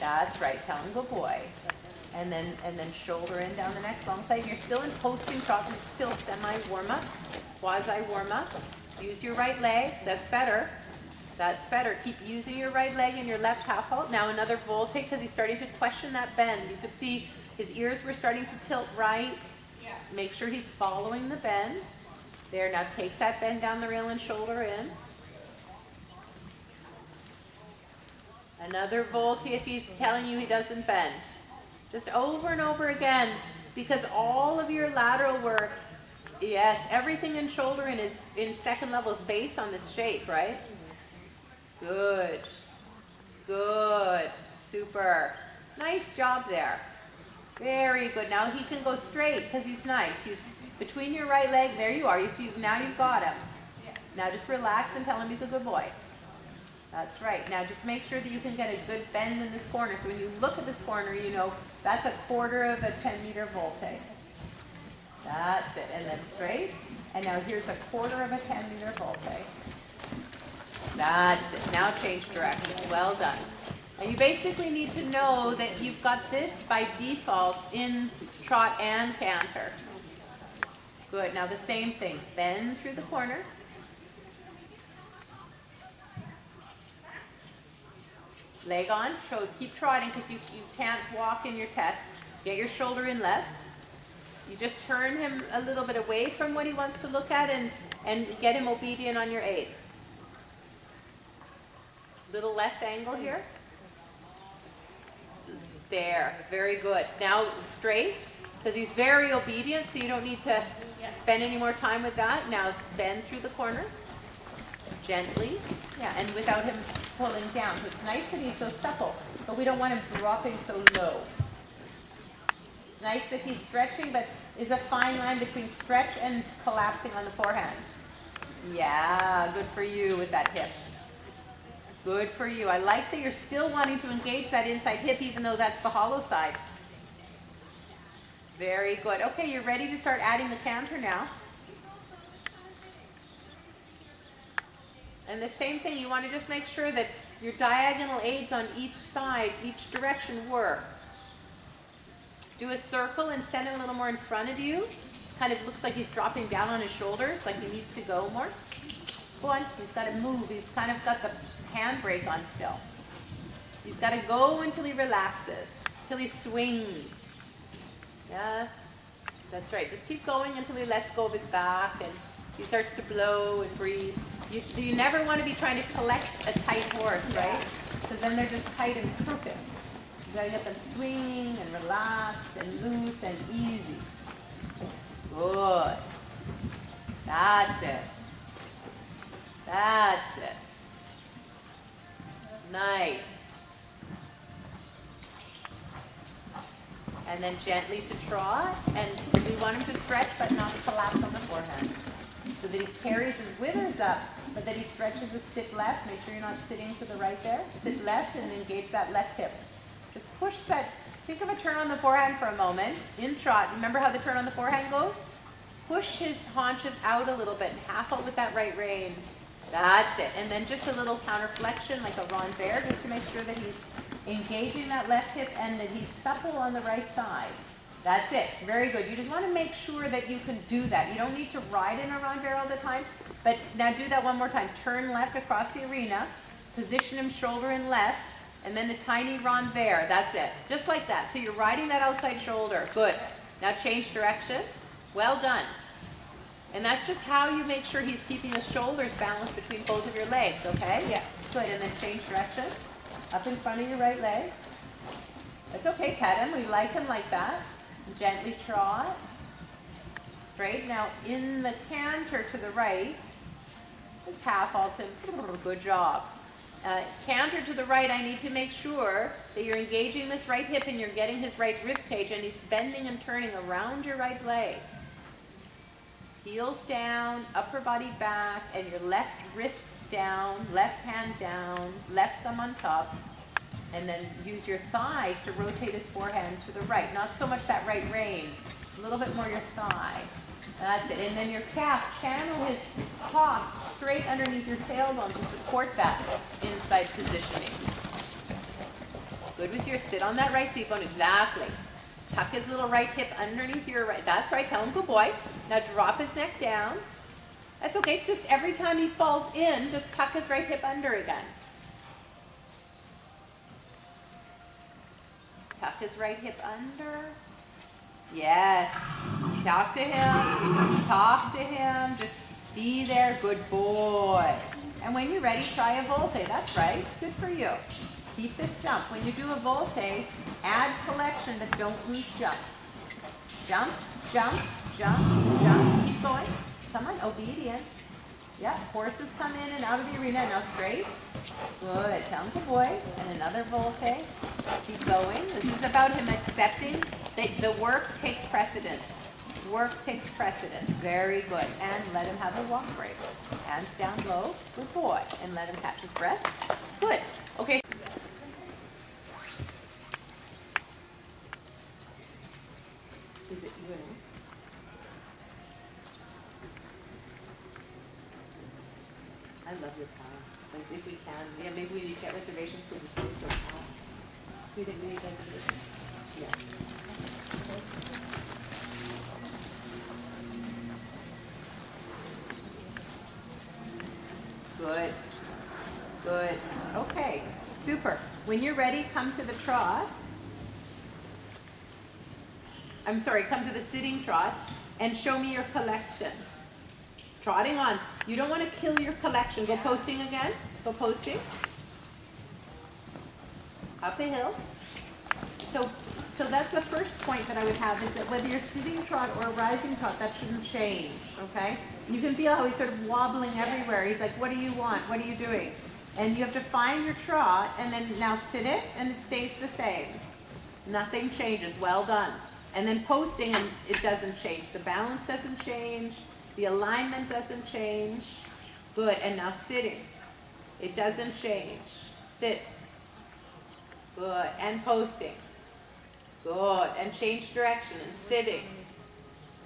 That's right. Tell him good boy. And then shoulder in down the next long side. You're still in posting trot. This is still semi warm up, quasi warm up. Use your right leg. That's better. That's better. Keep using your right leg and your left half halt. Now another volte because he's starting to question that bend. You could see his ears were starting to tilt right. Yeah. Make sure he's following the bend. There, now take that bend down the rail and shoulder in. Another volte if he's telling you he doesn't bend. Just over and over again, because all of your lateral work, yes, everything in shoulder in is in second level is based on this shape, right? Good. Good. Super. Nice job there. Very good. Now he can go straight because he's nice. He's between your right leg. There you are. You see, now you've got him. Now just relax and tell him he's a good boy. That's right. Now just make sure that you can get a good bend in this corner. So when you look at this corner, you know that's a quarter of a 10-meter volte. That's it. And then straight. And now here's a quarter of a 10-meter volte. That's it. Now change direction. Well done. Now you basically need to know that you've got this by default in trot and canter. Good. Now the same thing. Bend through the corner. Leg on. Keep trotting because you can't walk in your test. Get your shoulder in left. You just turn him a little bit away from what he wants to look at and get him obedient on your aids. Little less angle here. There. Very good. Now straight because he's very obedient, so you don't need to spend any more time with that. Now bend through the corner. Gently. Yeah, and without him pulling down. So it's nice that he's so supple, but we don't want him dropping so low. It's nice that he's stretching, but there's a fine line between stretch and collapsing on the forehand. Yeah, good for you with that hip. Good for you. I like that you're still wanting to engage that inside hip even though that's the hollow side. Very good. Okay, you're ready to start adding the canter now. And the same thing, you want to just make sure that your diagonal aids on each side, each direction work. Do a circle and send him a little more in front of you. It kind of looks like he's dropping down on his shoulders, like he needs to go more. Go on, he's got to move. He's kind of got the handbrake on still. He's got to go until he relaxes, until he swings. Yeah, that's right. Just keep going until he lets go of his back and he starts to blow and breathe. You never want to be trying to collect a tight horse, right? Because then they're just tight and crooked. You got to get them swinging and relaxed and loose and easy. Good. That's it. That's it. Nice. And then gently to trot, and we want him to stretch but not collapse on the forehand. So that he carries his withers up, but that he stretches his sit left. Make sure you're not sitting to the right there. Sit left and engage that left hip. Just push that. Think of a turn on the forehand for a moment. In trot, remember how the turn on the forehand goes? Push his haunches out a little bit and half out with that right rein. That's it. And then just a little counter flexion like a renvers just to make sure that he's engaging that left hip and that he's supple on the right side. That's it. Very good. You just want to make sure that you can do that. You don't need to ride in a renvers all the time, but now do that one more time. Turn left across the arena, position him shoulder in left, and then the tiny renvers. That's it. Just like that. So you're riding that outside shoulder. Good. Now change direction. Well done. And that's just how you make sure he's keeping his shoulders balanced between both of your legs, okay? Yeah. Good. And then change direction. Up in front of your right leg. That's okay. Pet him. We like him like that. Gently trot. Straight. Now in the canter to the right, just half halt him. Good job. Canter to the right, I need to make sure that you're engaging this right hip and you're getting his right rib cage and he's bending and turning around your right leg. Heels down, upper body back, and your left wrist down, left hand down, left thumb on top. And then use your thighs to rotate his forehand to the right. Not so much that right rein, a little bit more your thigh. That's it. And then your calf, channel his hocks straight underneath your tailbone to support that inside positioning. Good with your, sit on that right seat bone, exactly. Tuck his little right hip underneath your right, that's right, tell him good boy. Now drop his neck down. That's okay, just every time he falls in, just tuck his right hip under again. Tuck his right hip under. Yes. Talk to him. Talk to him. Just be there. Good boy. And when you're ready, try a volte. That's right. Good for you. Keep this jump. When you do a volte, add collection, but don't lose jump. Jump, jump, jump, jump. Keep going. Come on. Obedience. Yep. Horses come in and out of the arena. Now straight. Good. Tell him good boy. And another volte. Keep going. This is about him accepting that the work takes precedence. Work takes precedence. Very good. And let him have a walk break. Hands down low. Good boy. And let him catch his breath. Good. Okay. Is it you and me? I love your power. Like if we can, yeah, maybe we need to get reservations for the food so far. Do you think we need reservations? Yeah. Good. Good. Okay. Super. When you're ready, come to the trot. I'm sorry, come to the sitting trot and show me your collection. Trotting on. You don't want to kill your collection. Go posting again. Go posting. Up a hill. So that's the first point that I would have, is that whether you're sitting trot or a rising trot, that shouldn't change, okay? You can feel how he's sort of wobbling everywhere. He's like, what do you want? What are you doing? And you have to find your trot and then now sit it and it stays the same. Nothing changes. Well done. And then posting, and it doesn't change. The balance doesn't change. The alignment doesn't change. Good. And now sitting. It doesn't change. Sit. Good. And posting. Good. And change direction and sitting.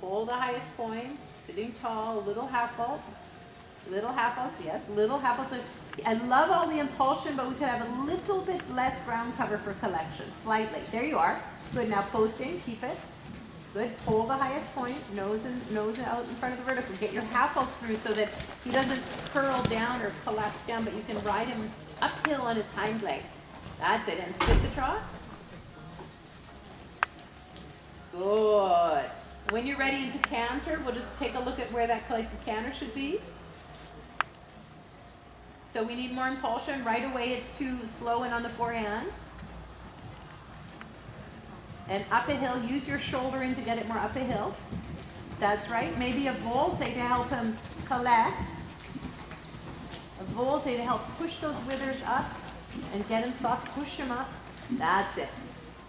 Hold the highest point. Sitting tall. Little half vaults. Little half vaults. Yes. Little half vaults. I love all the impulsion, but we could have a little bit less ground cover for collection. Slightly. There you are. Good. Now posting. Keep it. Good. Hold the highest point. Nose out in front of the vertical. Get your half vaults through so that he doesn't curl down or collapse down, but you can ride him uphill on his hind leg. That's it. And sit the trot. Good. When you're ready into canter, we'll just take a look at where that collected canter should be. So we need more impulsion. Right away it's too slow and on the forehand. And up a hill, use your shoulder in to get it more up a hill. That's right. Maybe a volte to help him collect. A volte to help push those withers up and get him soft. Push him up. That's it.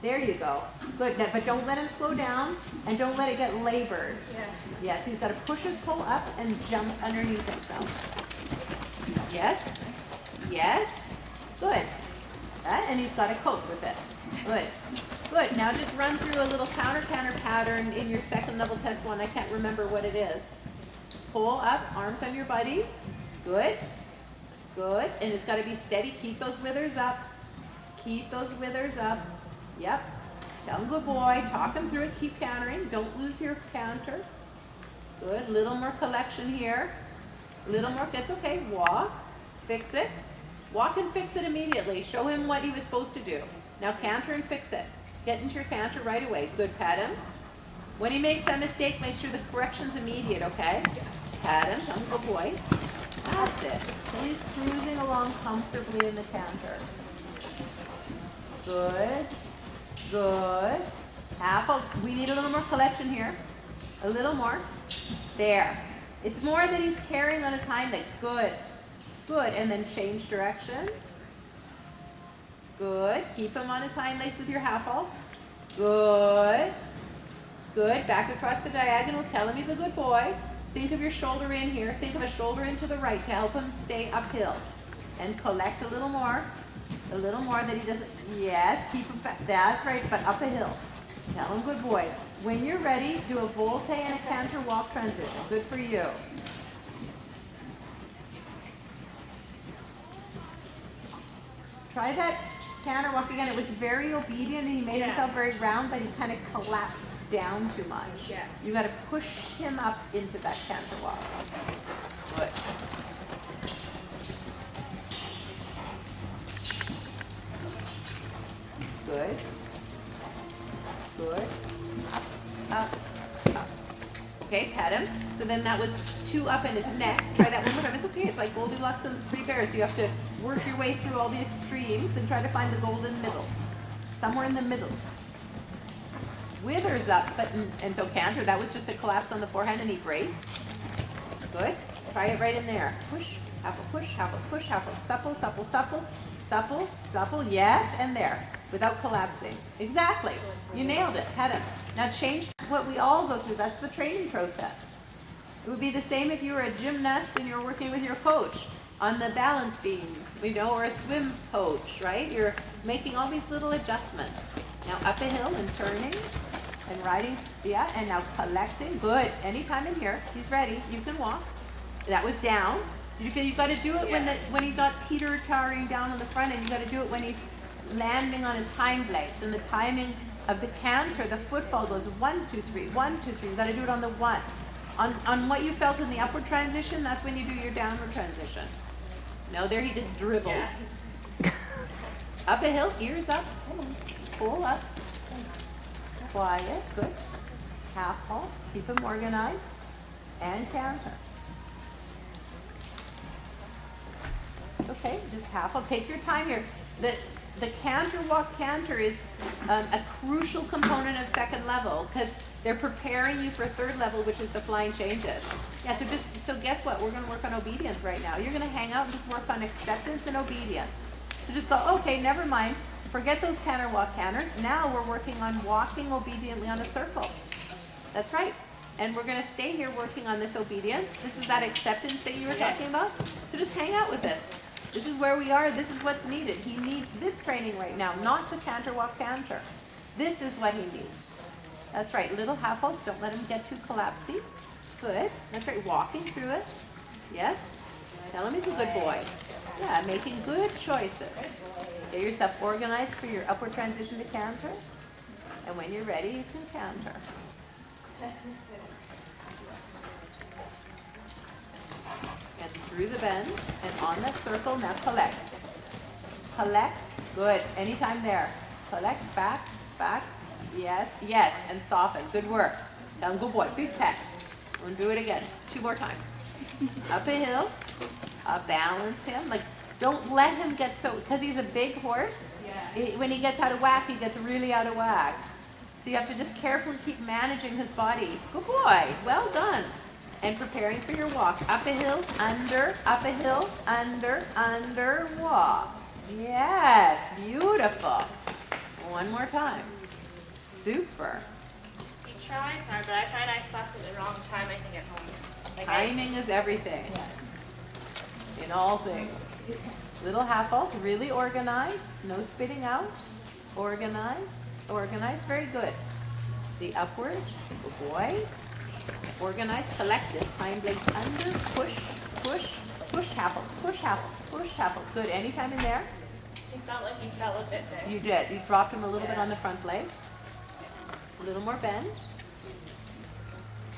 There you go. Good. Now, but don't let him slow down and don't let it get labored. Yeah. Yes, he's got to push his pole up and jump underneath himself. Yes. Yes. Good. And he's got to cope with it. Good. Good. Now just run through a little counter pattern in your second level test one. I can't remember what it is. Pull up, arms on your body. Good. Good. And it's got to be steady. Keep those withers up. Keep those withers up. Yep. Tell him good boy. Talk him through it. Keep countering. Don't lose your counter. Good. Little more collection here. Little more. That's okay. Walk. Fix it. Walk and fix it immediately. Show him what he was supposed to do. Now canter and fix it. Get into your canter right away. Good. Pat him. When he makes that mistake, make sure the correction's immediate, okay? Pat him. Tell him good boy. That's it. So he's cruising along comfortably in the canter. Good. Good. We need a little more collection here. A little more. There. It's more that he's carrying on his hind legs. Good. Good. And then change direction. Good. Keep him on his hind legs with your half vaults. Good. Good. Back across the diagonal. Tell him he's a good boy. Think of your shoulder in here. Think of a shoulder in to the right to help him stay uphill. And collect a little more. A little more that he doesn't. Yes. Keep him back. That's right. But up a hill. Tell him good boy. When you're ready, do a volte and a canter walk transition. Good for you. Try that canter walk again. It was very obedient and he made himself very round, but he kind of collapsed down too much. Yeah. You got to push him up into that canter walk. Good. Good. Good. Up, up. Okay, pat him. So then that was 2 up in his neck. Try that one more time. It's okay. It's like Goldilocks and the 3 bears. You have to work your way through all the extremes and try to find the golden middle. Somewhere in the middle. Withers up, but until canter. That was just a collapse on the forehand and he braced. Good. Try it right in there. Push, apple, push, apple, push, apple. Supple, supple, supple, supple, supple. Yes, and there. Without collapsing. Exactly. You nailed it. Head him. Now change what we all go through. That's the training process. It would be the same if you were a gymnast and you were working with your coach on the balance beam, or a swim coach, right? You're making all these little adjustments. Now up a hill and turning and riding, and now collecting. Good. Anytime in here, he's ready. You can walk. That was down. You've got to do it when he's not teeter-tottering down on the front end. You've got to do it when he's landing on his hind legs. And the timing of the canter, the footfall goes 1, 2, 3, 1, 2, 3. You've got to do it on the 1. On what you felt in the upward transition, that's when you do your downward transition. No, there he just dribbled. Yes. Up a hill, ears up. Pull up. Quiet, good. Half halts, keep them organized. And canter. Okay, just half halt. Take your time here. The canter walk canter is a crucial component of second level because they're preparing you for third level, which is the flying changes. Yeah, so guess what? We're going to work on obedience right now. You're going to hang out and just work on acceptance and obedience. So just go, okay, never mind. Forget those canter walk canters. Now we're working on walking obediently on a circle. That's right. And we're going to stay here working on this obedience. This is that acceptance that you were talking about. So just hang out with this. This is where we are. This is what's needed. He needs this training right now, not the canter walk canter. This is what he needs. That's right. Little half halts. Don't let him get too collapsy. Good. That's right. Walking through it. Yes. Tell him he's a good boy. Yeah, making good choices. Get yourself organized for your upward transition to canter. And when you're ready, you can canter. And through the bend and on that circle, now collect. Collect. Good. Anytime there. Collect. Back. Back. Yes. Yes. And soften. Good work. Tell him, good boy. Big peck. We'll do it again. 2 more times. Up a hill. Balance him. Like, don't let him get so, because he's a big horse. When he gets out of whack, he gets really out of whack. So you have to just carefully keep managing his body. Good boy. Well done. And preparing for your walk. Up a hill, under, up a hill, under, walk. Yes, beautiful. One more time. Super. He tries hard, but I find I fuss at the wrong time, I think, at home. Like Timing is everything. In all things. Little half halt, really organized. No spitting out. Organized. Organized, very good. The upward, good boy. Organized, collected, hind legs under, push, push, push half, push half, push half. Good. Anytime in there? It felt like he fell a bit there. You did. You dropped him a little bit on the front leg. A little more bend.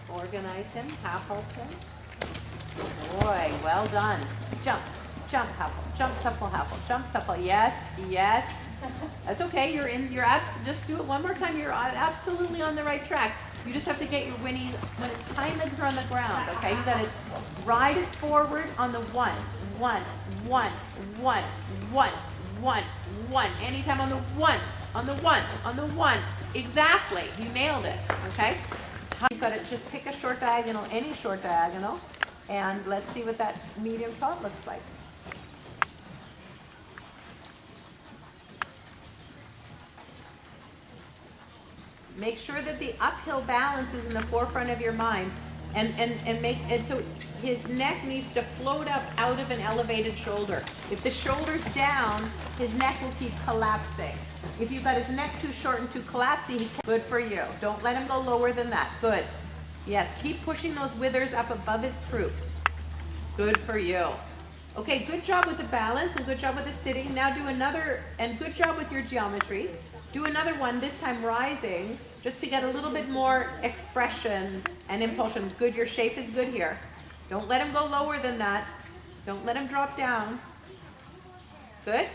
Organize him, half halt him. Good boy, well done. Jump, jump, jump, supple, jump, supple. Yes, yes. That's okay. Just do it one more time. You're absolutely on the right track. You just have to get your when his hind legs are on the ground, okay? You gotta ride it forward on the 1, 1, 1, 1, 1, 1, 1. Anytime on the 1, on the 1, on the 1. Exactly. You nailed it, okay? You've got to just pick a short diagonal, any short diagonal, and let's see what that medium trot looks like. Make sure that the uphill balance is in the forefront of your mind and make it so his neck needs to float up out of an elevated shoulder. If the shoulder's down, his neck will keep collapsing. If you've got his neck too short and too collapsy, good for you. Don't let him go lower than that. Good. Yes, keep pushing those withers up above his croup. Good for you. Okay, good job with the balance and good job with the sitting. Now do another, and good job with your geometry. Do another one, this time rising, just to get a little bit more expression and impulsion. Good, your shape is good here. Don't let him go lower than that. Don't let him drop down. Good,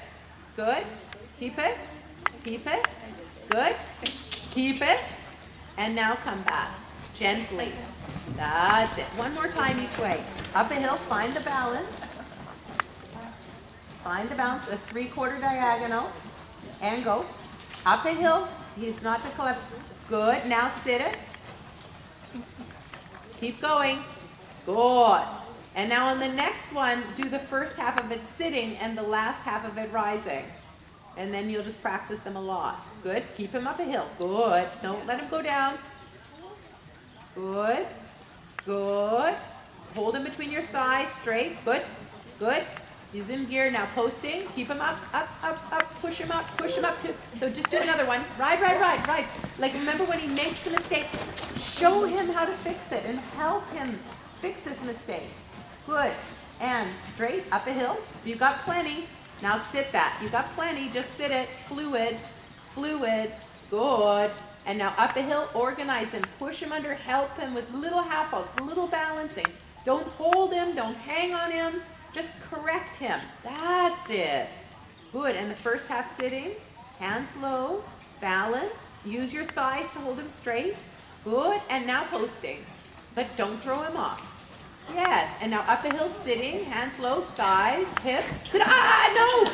good. Keep it, keep it. Good, keep it. And now come back, gently. That's it. One more time each way. Up a hill, find the balance. Find the balance, a 3/4 diagonal, and go. Up a hill, he's not to collapse. Good, now sit it. Keep going. Good. And now on the next one, do the first half of it sitting and the last half of it rising. And then you'll just practice them a lot. Good, keep him up a hill. Good, don't let him go down. Good, good. Hold him between your thighs, straight. Good, good. He's in gear now, posting. Keep him up, up, up, up. Push him up, push him up. So just do another one. Ride, ride, ride, ride. Like remember when he makes a mistake, show him how to fix it and help him fix his mistake. Good. And straight up a hill. You've got plenty. Now sit that. You've got plenty. Just sit it. Fluid, fluid. Good. And now up a hill, organize him. Push him under, help him with little half halts, little balancing. Don't hold him, don't hang on him. Just correct him. That's it. Good. And the first half sitting, hands low, balance. Use your thighs to hold him straight. Good. And now posting. But don't throw him off. Yes. And now up a hill sitting, hands low, thighs, hips. No!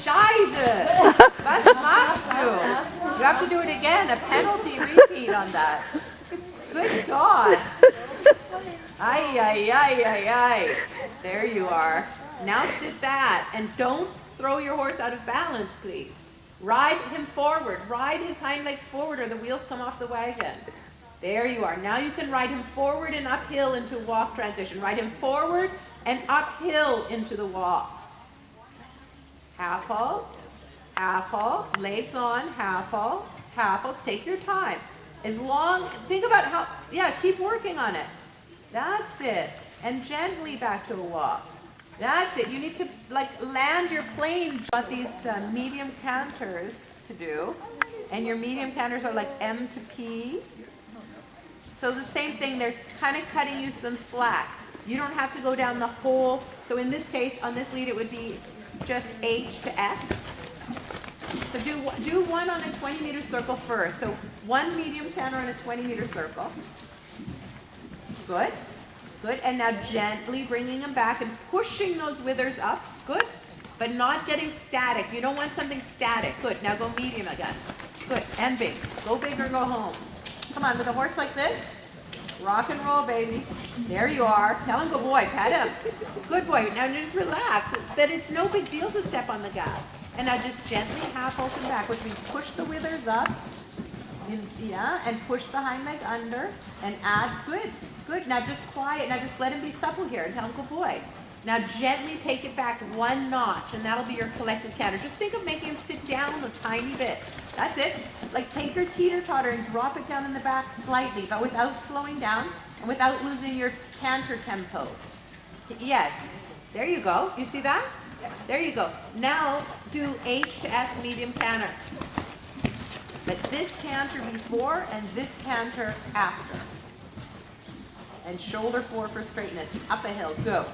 Scheiße! Was machst du? You have to do it again. A penalty repeat on that. Good God. Ay, ay, ay, ay, ay. There you are. Now sit that. And don't throw your horse out of balance, please. Ride him forward. Ride his hind legs forward or the wheels come off the wagon. There you are. Now you can ride him forward and uphill into walk transition. Ride him forward and uphill into the walk. Half halts, legs on, half halts. Take your time. Think about how, keep working on it. That's it. And gently back to a walk. That's it. You need to land your plane. Got these medium canters to do. And your medium canters are like M to P. So the same thing, they're kind of cutting you some slack. You don't have to go down the whole, so in this case, on this lead, it would be just H to S. So do one on a 20-meter circle first. So one medium canter on a 20-meter circle. Good, good. And now gently bringing them back and pushing those withers up. Good, but not getting static. You don't want something static. Good, now go medium again. Good, and big. Go big or go home. Come on, with a horse like this, rock and roll, baby. There you are. Tell him, good boy, pat him. Good boy. Now just relax. It's no big deal to step on the gas. And now just gently half open back, which means push the withers up. And push the hind leg under and add. Good, good. Now just quiet. Now just let him be supple here and tell him, good boy. Now gently take it back one notch, and that'll be your collected canter. Just think of making him sit down a tiny bit. That's it. Like take your teeter-totter and drop it down in the back slightly, but without slowing down and without losing your canter tempo. Yes. There you go. You see that? There you go. Now do H to S medium canter. But this canter before and this canter after. And shoulder forward for straightness. Up a hill. Go.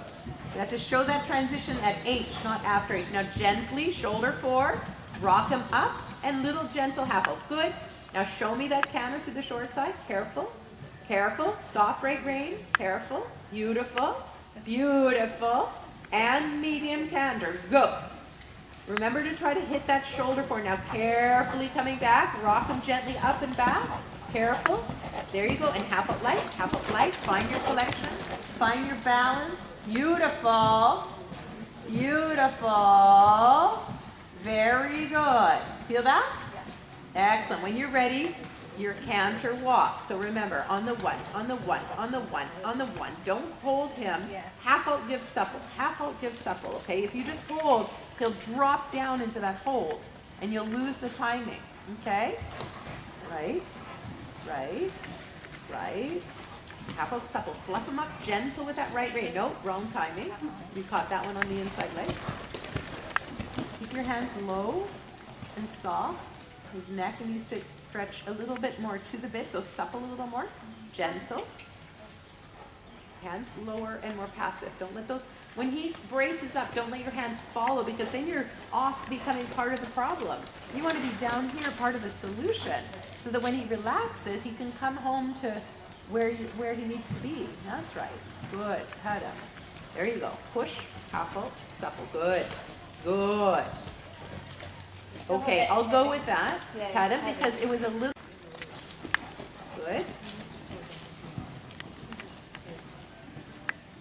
You have to show that transition at H, not after H. Now gently, shoulder forward, rock him up, and little gentle half halts. Good. Now show me that canter through the short side. Careful, careful. Soft right rein. Careful. Beautiful, beautiful. And medium canter. Go. Remember to try to hit that shoulder forward. Now carefully coming back. Rock him gently up and back. Careful. There you go. And half out light, half out light. Find your collection. Find your balance. Beautiful. Beautiful. Very good. Feel that? Excellent. When you're ready, your canter walk. So remember, on the one, on the one, on the one, on the one. Don't hold him. Half out, give supple. Half out, give supple. Okay? If you just hold, he'll drop down into that hold, and you'll lose the timing. Okay? Right, right, right, How about supple? Fluff him up gentle with that right rein. Nope, wrong timing. You caught that one on the inside leg. Keep your hands low and soft. His neck needs to stretch a little bit more to the bit, so supple a little more. Gentle. Hands lower and more passive. Don't let those, when he braces up, don't let your hands follow, because then you're off becoming part of the problem. You want to be down here, part of the solution, so that when he relaxes, he can come home to where he needs to be. That's right. Good. Cut him. There you go. Push, couple, supple. Good. Good. Okay, I'll go with that. Cut him, because it was a little. Good.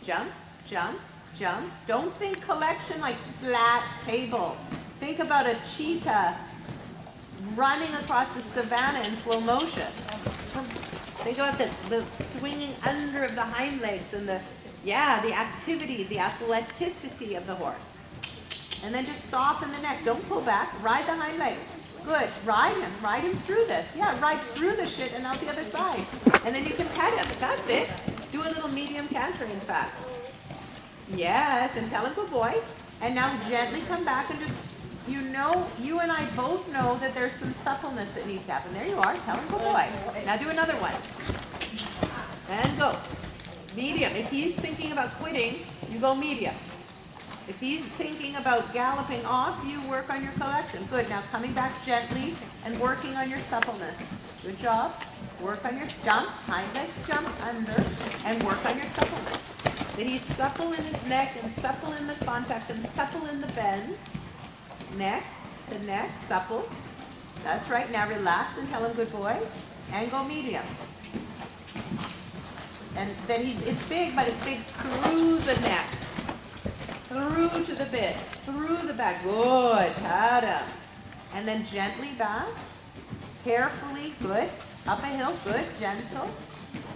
Jump, jump, jump. Don't think collection like flat tables. Think about a cheetah running across the savannah in slow motion. Think about the swinging under of the hind legs and the activity, the athleticity of the horse. And then just soften the neck. Don't pull back. Ride the hind legs. Good. Ride him through this. Yeah, ride through the shit and out the other side. And then you can pet him. That's it. Do a little medium canter, in fact. Yes, and tell him good boy. And now gently come back and just, you and I both know that there's some suppleness that needs to happen. There you are. Tell him good boy. Now do another one. And go. Medium. If he's thinking about quitting, you go medium. If he's thinking about galloping off, you work on your collection. Good. Now coming back gently and working on your suppleness. Good job. Work on your jump, hind legs jump under, and work on your suppleness. That he's supple in his neck and supple in the contact and supple in the bend. Neck, the neck, supple. That's right. Now relax and tell him good boy. And go medium. And then it's big, but it's big through the neck. Through to the bit. Through the back. Good. Cut him. And then gently back. Carefully. Good. Up a hill, good, gentle,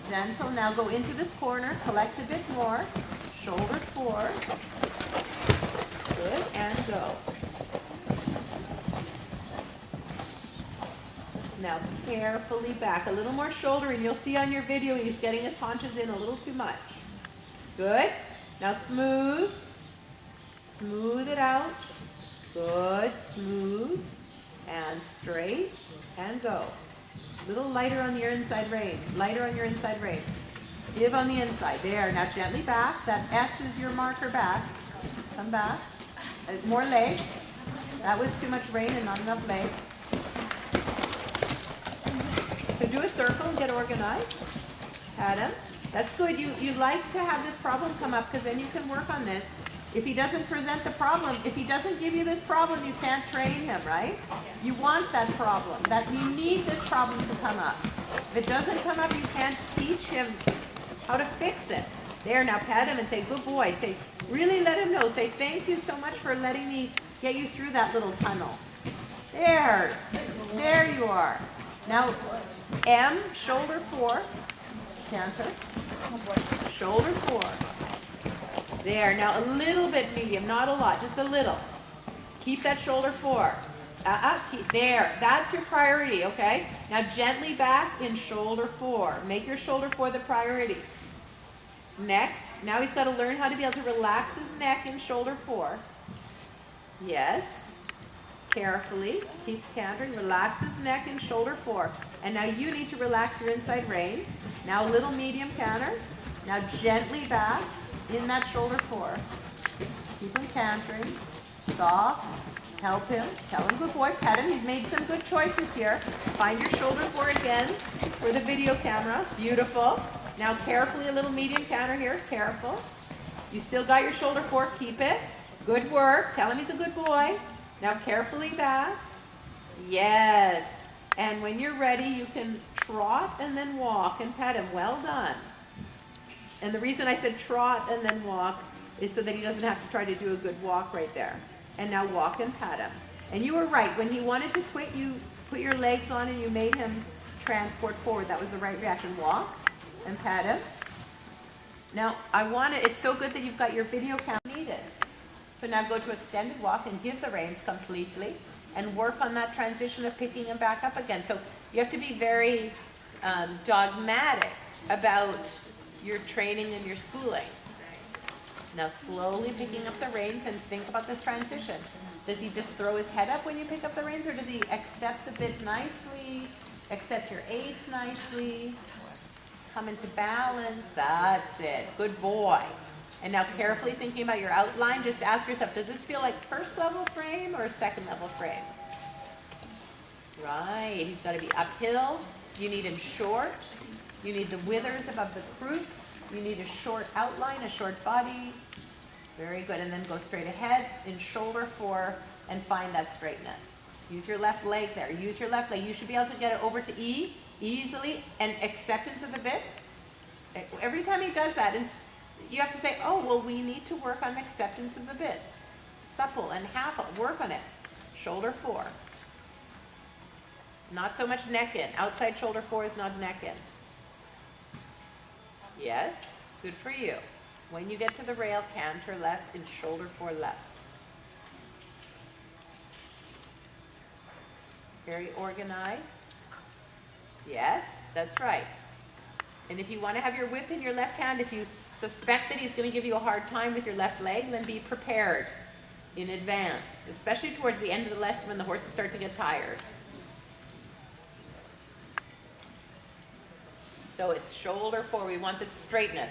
gentle. Now go into this corner, collect a bit more. Shoulder 4. Good, and go. Now carefully back, a little more shoulder, and you'll see on your video he's getting his haunches in a little too much. Good. Now smooth. Smooth it out. Good, smooth, and straight, and go. Little lighter on your inside rein. Lighter on your inside rein. Give on the inside. There. Now gently back. That S is your marker back. Come back. There's more legs. That was too much rein and not enough leg. So do a circle and get organized. Pat him. That's good. You like to have this problem come up, because then you can work on this. If he doesn't present the problem, if he doesn't give you this problem, you can't train him, right? You want that problem. That you need this problem to come up. If it doesn't come up, you can't teach him how to fix it. There, now pat him and say, good boy. Say, really let him know. Say, thank you so much for letting me get you through that little tunnel. There. There you are. Now, M, shoulder 4. Canter. Shoulder 4. There, now a little bit medium, not a lot, just a little. Keep that shoulder 4. There, that's your priority, okay? Now gently back in shoulder 4. Make your shoulder 4 the priority. Neck, now he's got to learn how to be able to relax his neck in shoulder 4. Yes. Carefully, keep cantering, relax his neck in shoulder 4. And now you need to relax your inside rein. Now a little medium canter. Now gently back. In that shoulder 4. Keep him cantering. Soft. Help him. Tell him good boy. Pet him. He's made some good choices here. Find your shoulder 4 again for the video camera. Beautiful. Now carefully a little medium canter here. Careful. You still got your shoulder 4. Keep it. Good work. Tell him he's a good boy. Now carefully back. Yes. And when you're ready, you can trot and then walk and pet him. Well done. And the reason I said trot and then walk is so that he doesn't have to try to do a good walk right there. And now walk and pat him. And you were right. When he wanted to quit, you put your legs on and you made him transport forward. That was the right reaction. Walk and pat him. Now, it's so good that you've got your video camera needed. So now go to extended walk and give the reins completely and work on that transition of picking him back up again. So you have to be very dogmatic about your training and your schooling. Now slowly picking up the reins and think about this transition. Does he just throw his head up when you pick up the reins, or does he accept the bit nicely, accept your aids nicely, come into balance? That's it. Good boy. And now carefully thinking about your outline, just ask yourself, does this feel like first level frame or second level frame? Right, he's got to be uphill. You need him short. You need the withers above the croup. You need a short outline, a short body. Very good. And then go straight ahead in shoulder 4 and find that straightness. Use your left leg there. Use your left leg. You should be able to get it over to E easily, and acceptance of the bit. Every time he does that, you have to say, oh, well, we need to work on acceptance of the bit. Supple and half, work on it. Shoulder 4. Not so much neck in. Outside shoulder 4 is not neck in. Yes, good for you. When you get to the rail, canter left and shoulder 4 left. Very organized. Yes, that's right. And if you want to have your whip in your left hand, if you suspect that he's going to give you a hard time with your left leg, then be prepared in advance, especially towards the end of the lesson when the horses start to get tired. So it's shoulder 4. We want the straightness.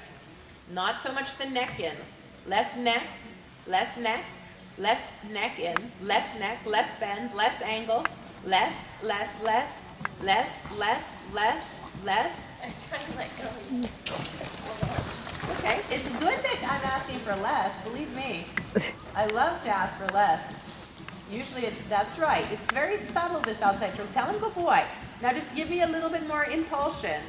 Not so much the neck in. Less neck, less neck, less neck in, less neck, less bend, less angle, less, less, less, less, less, less, less. I'm trying to let go. Okay, it's good that I'm asking for less, believe me. I love to ask for less. Usually that's right. It's very subtle, this outside stroke. Tell him, good boy. Now just give me a little bit more impulsion.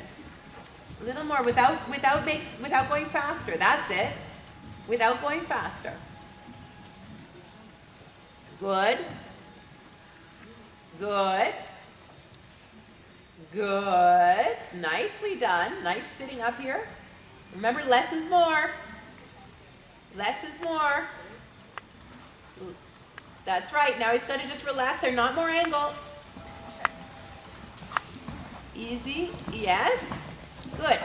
A little more without going faster. That's it. Without going faster. Good. Good. Good. Nicely done. Nice sitting up here. Remember, less is more. Less is more. That's right. Now he's got to just relax there. Not more angle. Easy. Yes. Good.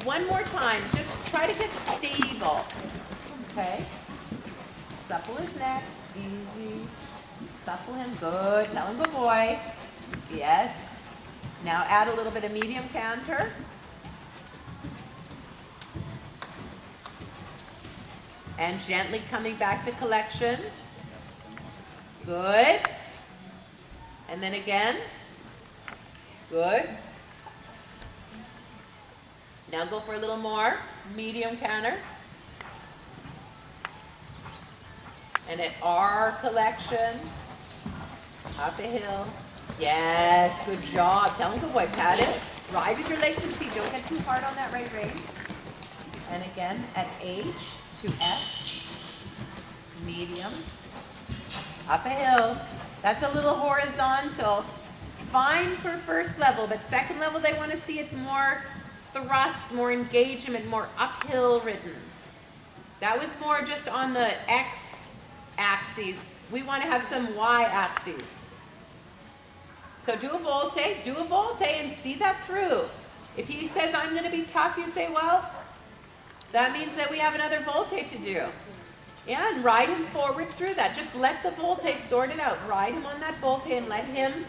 One more time. Just try to get stable. Okay. Supple his neck. Easy. Supple him. Good. Tell him good boy. Yes. Now add a little bit of medium canter. And gently coming back to collection. Good. And then again. Good. Now go for a little more medium canter. And at R collection. Up a hill. Yes, good job. Tell him good boy. Pat it. Ride with your legs and feet. Don't get too hard on that right rein. And again at H to S. Medium. Up a hill. That's a little horizontal. Fine for first level, but second level they want to see it more thrust, more engagement, more uphill ridden. That was more just on the X axis. We want to have some Y axes. So do a volte and see that through. If he says, I'm going to be tough, you say, well, that means that we have another volte to do. Yeah, and ride him forward through that. Just let the volte sort it out. Ride him on that volte and let him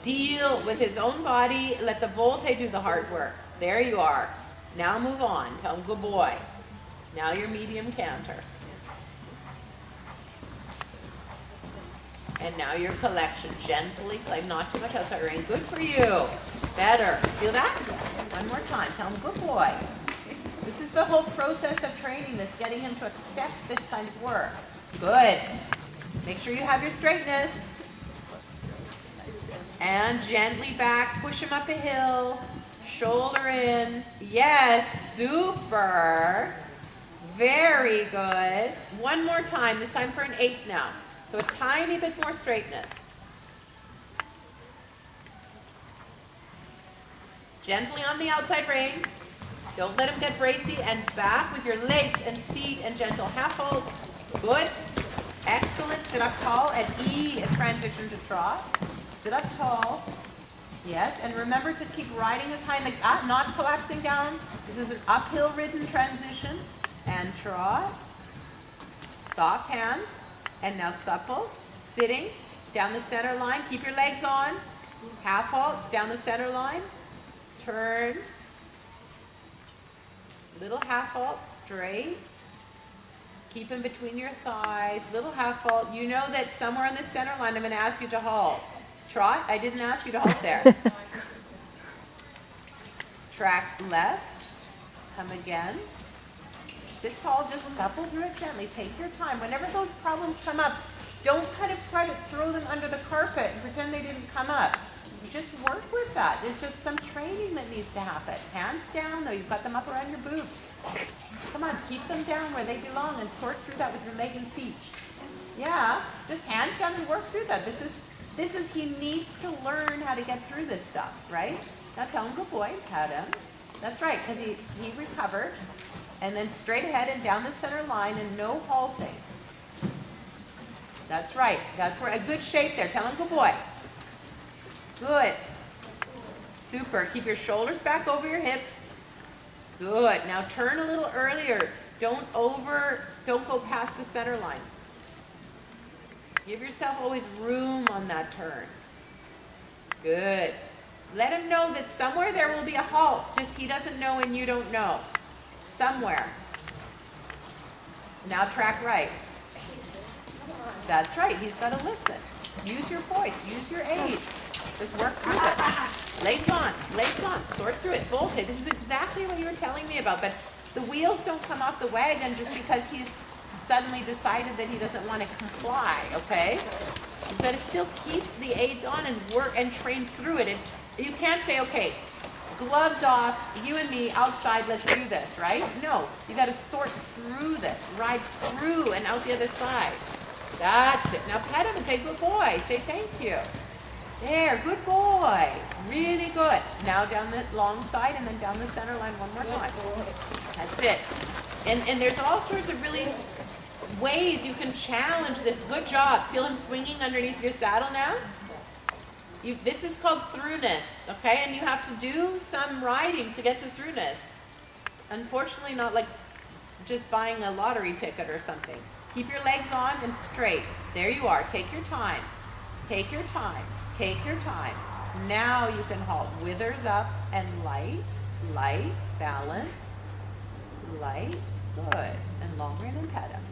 deal with his own body. Let the volte do the hard work. There you are. Now move on. Tell him, good boy. Now your medium canter. And now your collection. Gently, like not too much outside rein. Good for you. Better. Feel that? One more time. Tell him, good boy. This is the whole process of training this, getting him to accept this kind of work. Good. Make sure you have your straightness. And gently back. Push him up a hill. Shoulder in. Yes. Super. Very good. One more time. This time for an 8 now. So a tiny bit more straightness. Gently on the outside rein. Don't let him get bracy, and back with your legs and seat and gentle half hold. Good. Excellent. Sit up tall at E and transition to trot. Sit up tall. Yes, and remember to keep riding his hind leg, not collapsing down. This is an uphill ridden transition. And trot. Soft hands. And now supple. Sitting down the center line. Keep your legs on. Half halts down the center line. Turn. Little half halt straight. Keep them between your thighs. Little half halt. You know that somewhere on the center line I'm going to ask you to halt. Trot. I didn't ask you to halt there. Track left. Come again. Sit tall. Just supple through it gently. Take your time. Whenever those problems come up, don't kind of try to throw them under the carpet and pretend they didn't come up. You just work with that. It's just some training that needs to happen. Hands down, though. You've got them up around your boobs. Come on, keep them down where they belong and sort through that with your leg and feet. Yeah, just hands down and work through that. This is he needs to learn how to get through this stuff, right? Now tell him good boy, pat him. That's right, because he recovered. And then straight ahead and down the center line and no halting. That's right. That's right. A good shape there. Tell him good boy. Good. Super. Keep your shoulders back over your hips. Good. Now turn a little earlier. Don't go past the center line. Give yourself always room on that turn. Good. Let him know that somewhere there will be a halt. Just he doesn't know and you don't know. Somewhere. Now track right. That's right. He's got to listen. Use your voice. Use your aids. Just work through this. Legs on. Legs on. Sort through it. Voltage. This is exactly what you were telling me about. But the wheels don't come off the wagon just because he's suddenly decided that he doesn't want to comply. Okay? You've got to still keep the aids on and work and train through it. And you can't say, okay, gloves off, you and me outside, let's do this, right? No, you got to sort through this, ride through and out the other side. That's it. Now pet him and say, good boy. Say thank you. There, good boy. Really good. Now down the long side and then down the center line one more time. That's it. And there's all sorts of really ways you can challenge this. Good job. Feel him swinging underneath your saddle now. This is called throughness, okay? And you have to do some riding to get to throughness. Unfortunately, not like just buying a lottery ticket or something. Keep your legs on and straight. There you are. Take your time. Take your time. Take your time. Now you can halt. Withers up and light, light, balance, light, good. And long rein and pet him.